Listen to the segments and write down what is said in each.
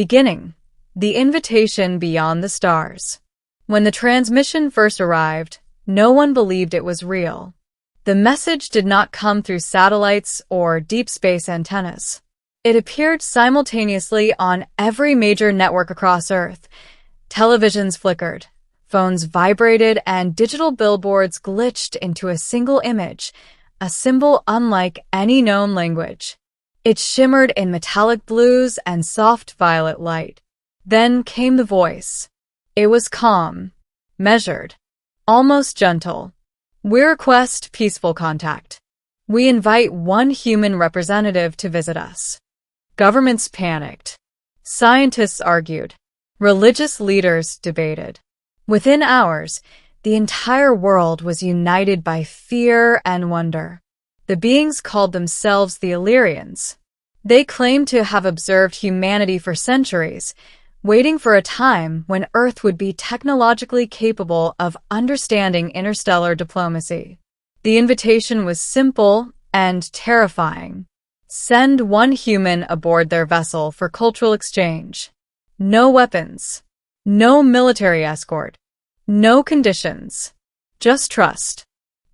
Beginning. The invitation beyond the stars. When the transmission first arrived, no one believed it was real. The message did not come through satellites or deep space antennas. It appeared simultaneously on every major network across Earth. Televisions flickered, phones vibrated, and digital billboards glitched into a single image, a symbol unlike any known language. It shimmered in metallic blues and soft violet light. Then came the voice. It was calm, measured, almost gentle. We request peaceful contact. We invite one human representative to visit us. Governments panicked. Scientists argued. Religious leaders debated. Within hours, the entire world was united by fear and wonder. The beings called themselves the Elyrians. They claimed to have observed humanity for centuries, waiting for a time when Earth would be technologically capable of understanding interstellar diplomacy. The invitation was simple and terrifying. Send one human aboard their vessel for cultural exchange. No weapons. No military escort. No conditions. Just trust.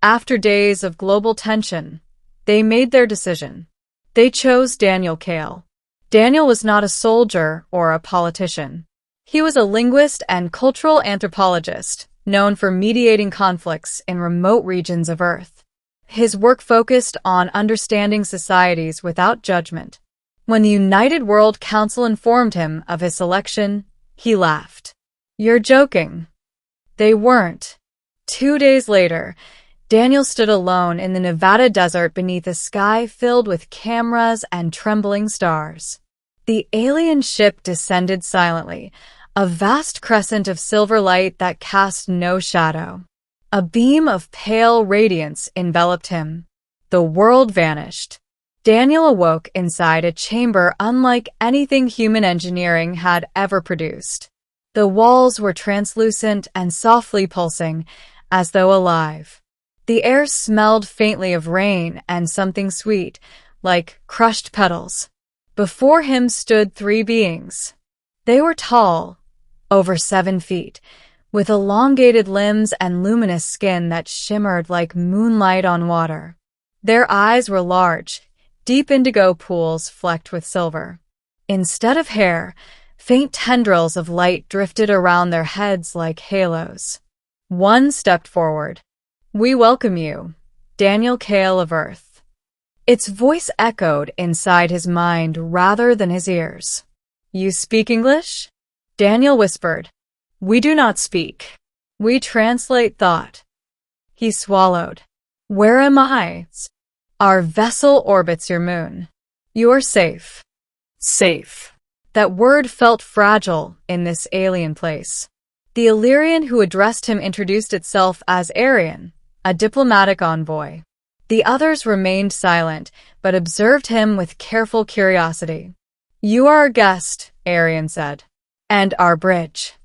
After days of global tension, they made their decision. They chose Daniel Kael. Daniel was not a soldier or a politician. He was a linguist and cultural anthropologist, known for mediating conflicts in remote regions of Earth. His work focused on understanding societies without judgment. When the United World Council informed him of his selection, he laughed. "You're joking." They weren't. 2 days later, Daniel stood alone in the Nevada desert beneath a sky filled with cameras and trembling stars. The alien ship descended silently, a vast crescent of silver light that cast no shadow. A beam of pale radiance enveloped him. The world vanished. Daniel awoke inside a chamber unlike anything human engineering had ever produced. The walls were translucent and softly pulsing, as though alive. The air smelled faintly of rain and something sweet, like crushed petals. Before him stood 3 beings. They were tall, over 7 feet, with elongated limbs and luminous skin that shimmered like moonlight on water. Their eyes were large, deep indigo pools flecked with silver. Instead of hair, faint tendrils of light drifted around their heads like halos. One stepped forward. "We welcome you, Daniel Kael of Earth." Its voice echoed inside his mind rather than his ears. "You speak English?" Daniel whispered. "We do not speak. We translate thought." He swallowed. "Where am I?" "Our vessel orbits your moon. You are safe." Safe. That word felt fragile in this alien place. The Elyrian who addressed him introduced itself as Arian, a diplomatic envoy. The others remained silent, but observed him with careful curiosity. "You are our guest," Arian said. "And our bridge."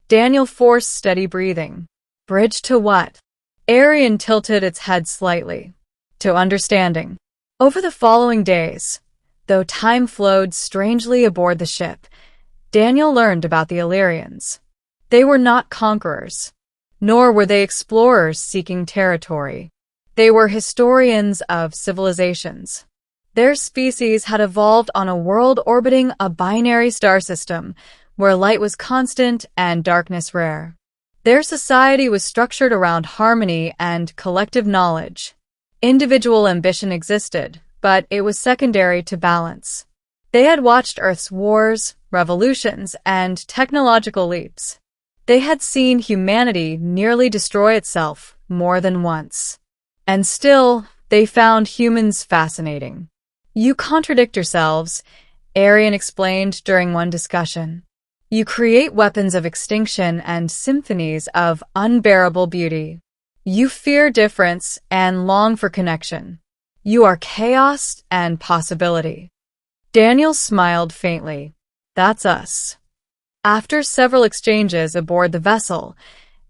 Daniel forced steady breathing. "Bridge to what?" Arian tilted its head slightly. "To understanding." Over the following days, though time flowed strangely aboard the ship, Daniel learned about the Elyrians. They were not conquerors, nor were they explorers seeking territory. They were historians of civilizations. Their species had evolved on a world orbiting a binary star system, where light was constant and darkness rare. Their society was structured around harmony and collective knowledge. Individual ambition existed, but it was secondary to balance. They had watched Earth's wars, revolutions, and technological leaps. They had seen humanity nearly destroy itself more than once. And still, they found humans fascinating. "You contradict yourselves," Arian explained during one discussion. "You create weapons of extinction and symphonies of unbearable beauty. You fear difference and long for connection. You are chaos and possibility." Daniel smiled faintly. "That's us." After several exchanges aboard the vessel,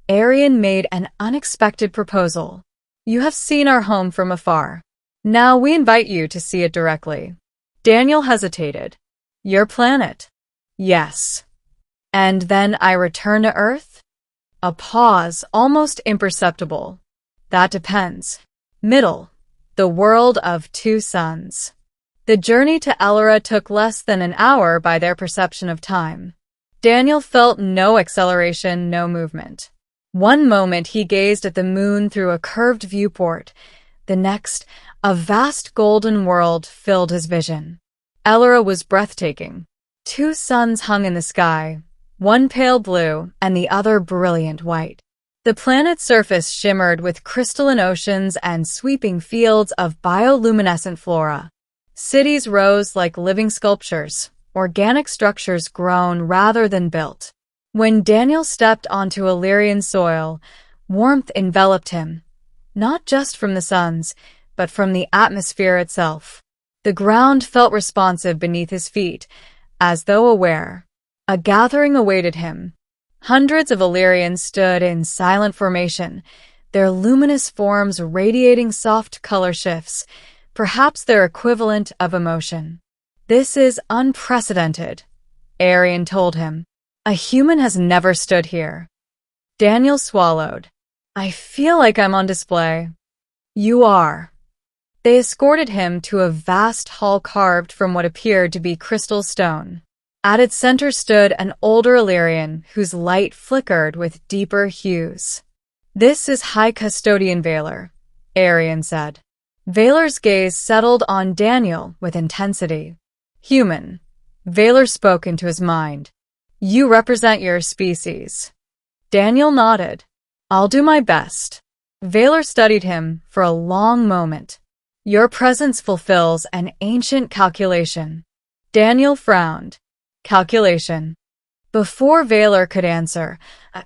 Arian made an unexpected proposal. "You have seen our home from afar. Now we invite you to see it directly." Daniel hesitated. "Your planet?" Yes. And then I return to Earth? A pause, almost imperceptible. That depends. Middle. The world of two suns. The journey to Elyra took less than an hour by their perception of time. Daniel felt no acceleration, no movement. One moment he gazed at the moon through a curved viewport. The next, a vast golden world filled his vision. Elyra was breathtaking. Two suns hung in the sky, one pale blue and the other brilliant white. The planet's surface shimmered with crystalline oceans and sweeping fields of bioluminescent flora. Cities rose like living sculptures, organic structures grown rather than built. When Daniel stepped onto Elyrian soil, warmth enveloped him, not just from the suns, but from the atmosphere itself. The ground felt responsive beneath his feet, as though aware. A gathering awaited him. Hundreds of Elyrians stood in silent formation, their luminous forms radiating soft color shifts, perhaps their equivalent of emotion. "This is unprecedented," Arian told him. "A human has never stood here." Daniel swallowed. "I feel like I'm on display." "You are." They escorted him to a vast hall carved from what appeared to be crystal stone. At its center stood an older Elyrian whose light flickered with deeper hues. "This is High Custodian Valor," Arian said. Valor's gaze settled on Daniel with intensity. "Human," Valor spoke into his mind. "You represent your species." Daniel nodded. "I'll do my best." Valor studied him for a long moment. "Your presence fulfills an ancient calculation." Daniel frowned. Calculation. Before Valor could answer,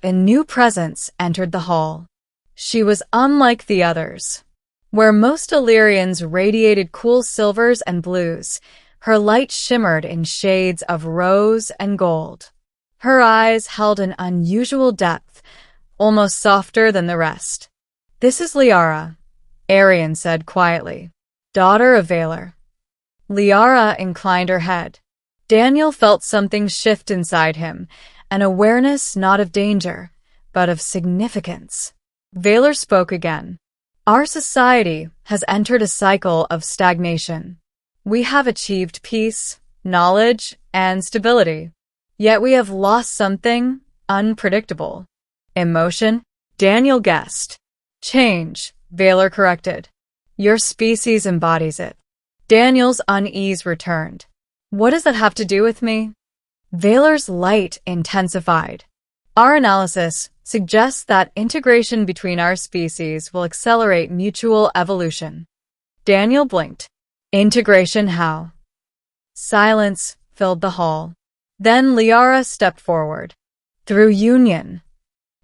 a new presence entered the hall. She was unlike the others. Where most Elyrians radiated cool silvers and blues, her light shimmered in shades of rose and gold. Her eyes held an unusual depth, almost softer than the rest. "This is Lyara," Arian said quietly. "Daughter of Valor." Lyara inclined her head. Daniel felt something shift inside him, an awareness not of danger, but of significance. Valor spoke again. "Our society has entered a cycle of stagnation. We have achieved peace, knowledge, and stability. Yet we have lost something unpredictable." "Emotion?" Daniel guessed. "Change," Valor corrected. "Your species embodies it." Daniel's unease returned. "What does that have to do with me?" Valor's light intensified. "Our analysis suggests that integration between our species will accelerate mutual evolution." Daniel blinked. "Integration how?" Silence filled the hall. Then Lyara stepped forward. "Through union."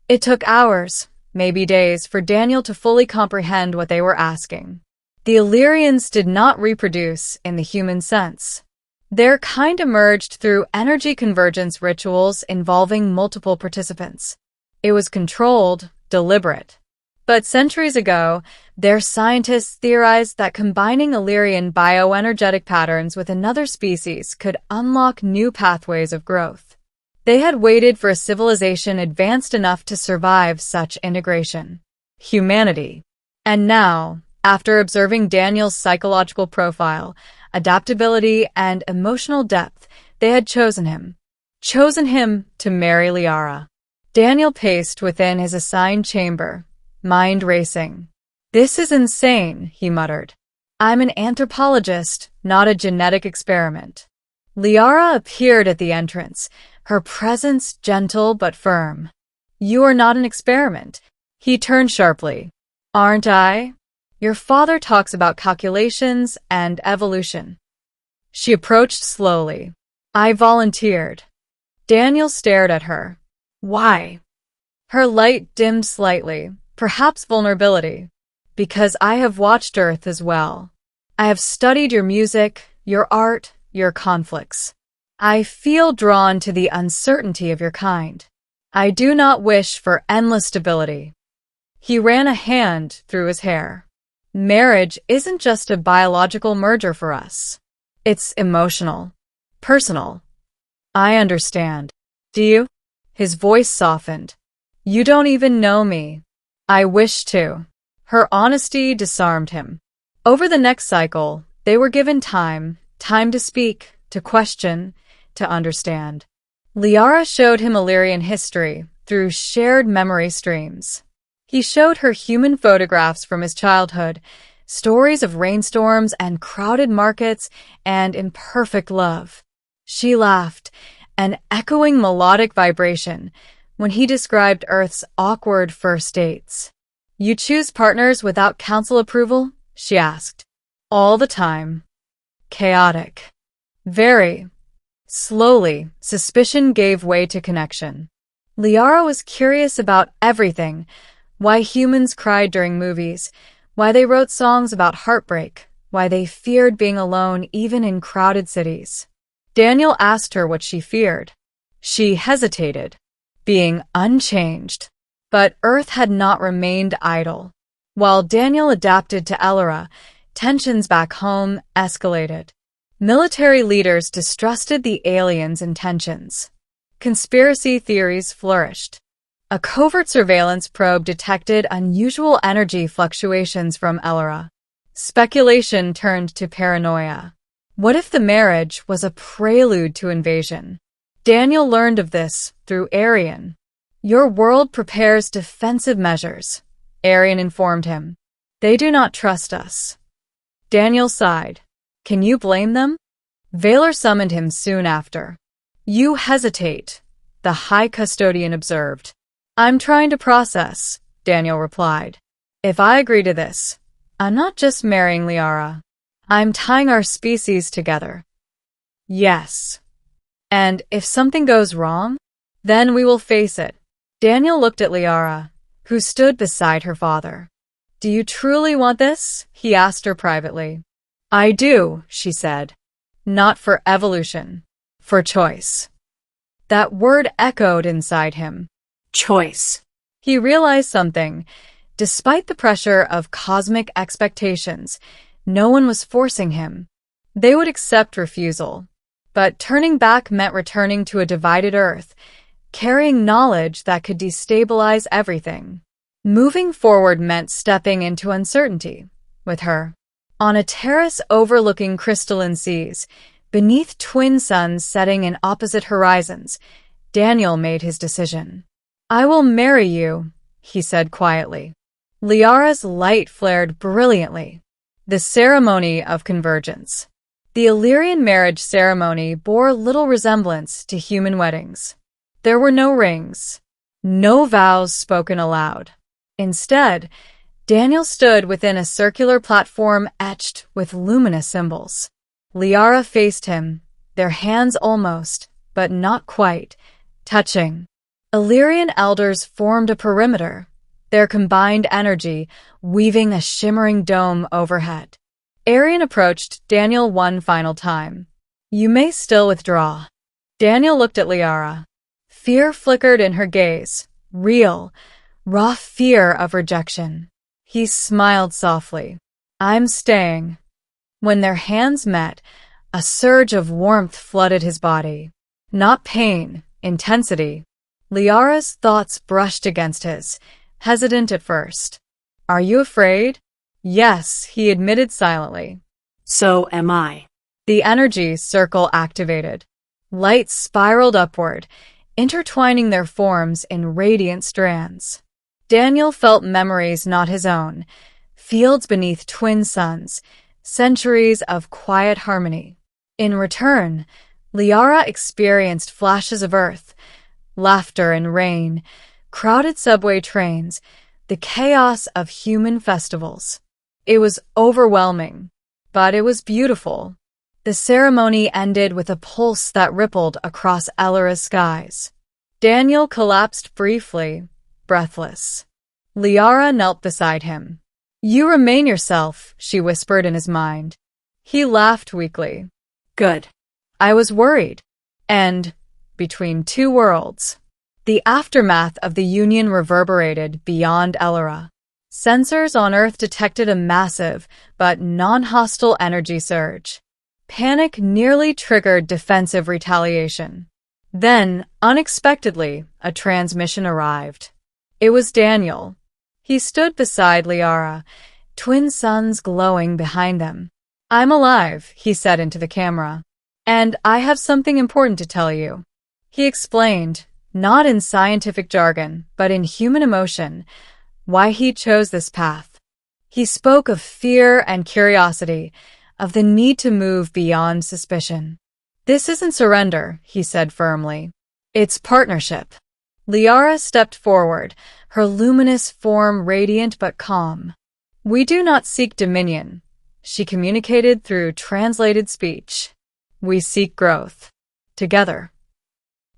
It took hours, maybe days, for Daniel to fully comprehend what they were asking. The Elyrians did not reproduce in the human sense. Their kind emerged through energy convergence rituals involving multiple participants. It was controlled, deliberate. But centuries ago, their scientists theorized that combining Elyrian bioenergetic patterns with another species could unlock new pathways of growth. They had waited for a civilization advanced enough to survive such integration. Humanity. And now, after observing Daniel's psychological profile, adaptability, and emotional depth, they had chosen him. Chosen him to marry Lyara. Daniel paced within his assigned chamber, mind racing. "This is insane," he muttered. "I'm an anthropologist, not a genetic experiment." Lyara appeared at the entrance, her presence gentle but firm. "You are not an experiment." He turned sharply. "Aren't I? Your father talks about calculations and evolution." She approached slowly. "I volunteered." Daniel stared at her. "Why?" Her light dimmed slightly, perhaps vulnerability. "Because I have watched Earth as well. I have studied your music, your art, your conflicts. I feel drawn to the uncertainty of your kind. I do not wish for endless stability." He ran a hand through his hair. "Marriage isn't just a biological merger for us. It's emotional, personal." I understand. Do you? His voice softened. You don't even know me. I wish to. Her honesty disarmed him. Over the next cycle, they were given time to speak, to question, to understand. Lyara showed him Elyrian history through shared memory streams. He showed her human photographs from his childhood, stories of rainstorms and crowded markets and imperfect love. She laughed, an echoing melodic vibration, when he described Earth's awkward first dates. You choose partners without council approval? She asked. All the time. Chaotic. Very. Slowly, suspicion gave way to connection. Lyara was curious about everything: why humans cried during movies, why they wrote songs about heartbreak, why they feared being alone even in crowded cities. Daniel asked her what she feared. She hesitated, being unchanged. But Earth had not remained idle. While Daniel adapted to Elyra, tensions back home escalated. Military leaders distrusted the aliens' intentions. Conspiracy theories flourished. A covert surveillance probe detected unusual energy fluctuations from Elyra. Speculation turned to paranoia. What if the marriage was a prelude to invasion? Daniel learned of this through Arian. Your world prepares defensive measures, Arian informed him. They do not trust us. Daniel sighed. Can you blame them? Valor summoned him soon after. You hesitate, the High Custodian observed. I'm trying to process, Daniel replied. If I agree to this, I'm not just marrying Lyara. I'm tying our species together. Yes. And if something goes wrong, then we will face it. Daniel looked at Lyara, who stood beside her father. Do you truly want this? He asked her privately. I do, she said. Not for evolution, for choice. That word echoed inside him. Choice. He realized something. Despite the pressure of cosmic expectations, no one was forcing him. They would accept refusal. But turning back meant returning to a divided Earth, carrying knowledge that could destabilize everything. Moving forward meant stepping into uncertainty with her. On a terrace overlooking crystalline seas, beneath twin suns setting in opposite horizons, Daniel made his decision. I will marry you, he said quietly. Lyara's light flared brilliantly. The Ceremony of Convergence. The Elyrian marriage ceremony bore little resemblance to human weddings. There were no rings, no vows spoken aloud. Instead, Daniel stood within a circular platform etched with luminous symbols. Lyara faced him, their hands almost, but not quite, touching. Elyrian elders formed a perimeter, their combined energy weaving a shimmering dome overhead. Arian approached Daniel one final time. You may still withdraw. Daniel looked at Lyara. Fear flickered in her gaze, real, raw fear of rejection. He smiled softly. I'm staying. When their hands met, a surge of warmth flooded his body. Not pain, intensity. Lyara's thoughts brushed against his, hesitant at first. Are you afraid? Yes, he admitted silently. So am I. The energy circle activated. Light spiraled upward, intertwining their forms in radiant strands. Daniel felt memories not his own, fields beneath twin suns, centuries of quiet harmony. In return, Lyara experienced flashes of Earth, laughter and rain, crowded subway trains, the chaos of human festivals. It was overwhelming, but it was beautiful. The ceremony ended with a pulse that rippled across Elyra's skies. Daniel collapsed briefly, breathless. Lyara knelt beside him. You remain yourself, she whispered in his mind. He laughed weakly. Good. I was worried. And, between two worlds, the aftermath of the union reverberated beyond Elyra. Sensors on Earth detected a massive, but non-hostile energy surge. Panic nearly triggered defensive retaliation. Then, unexpectedly, a transmission arrived. It was Daniel. He stood beside Lyara, twin suns glowing behind them. "I'm alive," he said into the camera. "And I have something important to tell you." He explained, not in scientific jargon, but in human emotion, why he chose this path. He spoke of fear and curiosity, of the need to move beyond suspicion. "This isn't surrender," he said firmly. "It's partnership." Lyara stepped forward, her luminous form radiant but calm. "We do not seek dominion," she communicated through translated speech. "We seek growth. Together."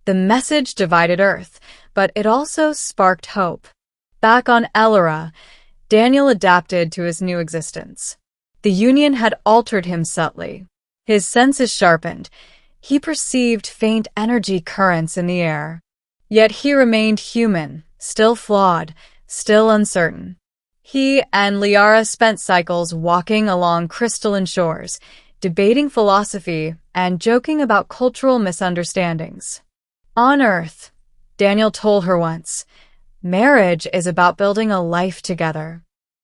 The message divided Earth, but it also sparked hope. Back on Elyra, Daniel adapted to his new existence. The union had altered him subtly. His senses sharpened. He perceived faint energy currents in the air. Yet he remained human, still flawed, still uncertain. He and Lyara spent cycles walking along crystalline shores, debating philosophy and joking about cultural misunderstandings. On Earth, Daniel told her once, "Marriage is about building a life together."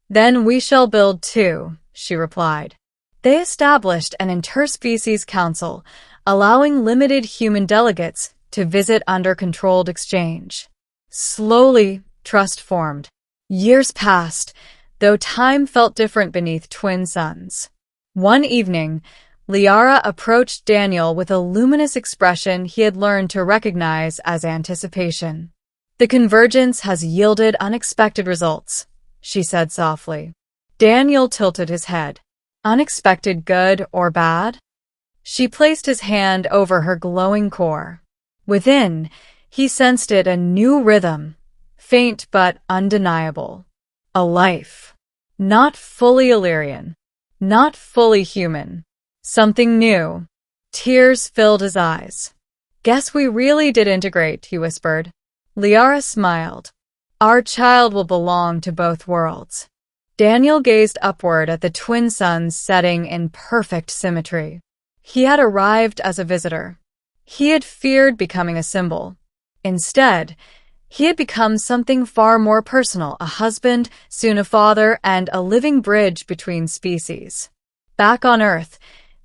"Then we shall build too," she replied. They established an interspecies council, allowing limited human delegates to visit under controlled exchange. Slowly, trust formed. Years passed, though time felt different beneath twin suns. One evening, Lyara approached Daniel with a luminous expression he had learned to recognize as anticipation. "The convergence has yielded unexpected results," she said softly. Daniel tilted his head. "Unexpected good or bad?" She placed his hand over her glowing core. Within, he sensed a new rhythm, faint but undeniable. A life. Not fully Elyrian. Not fully human. Something new. Tears filled his eyes. "Guess we really did integrate," he whispered. Lyara smiled. "Our child will belong to both worlds." Daniel gazed upward at the twin suns setting in perfect symmetry. He had arrived as a visitor. He had feared becoming a symbol. Instead, he had become something far more personal, a husband, soon a father, and a living bridge between species. Back on Earth,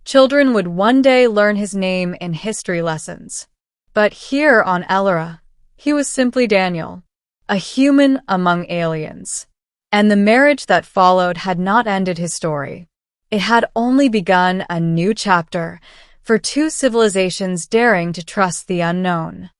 children would one day learn his name in history lessons. But here on Elyra, he was simply Daniel, a human among aliens. And the marriage that followed had not ended his story. It had only begun a new chapter for two civilizations daring to trust the unknown.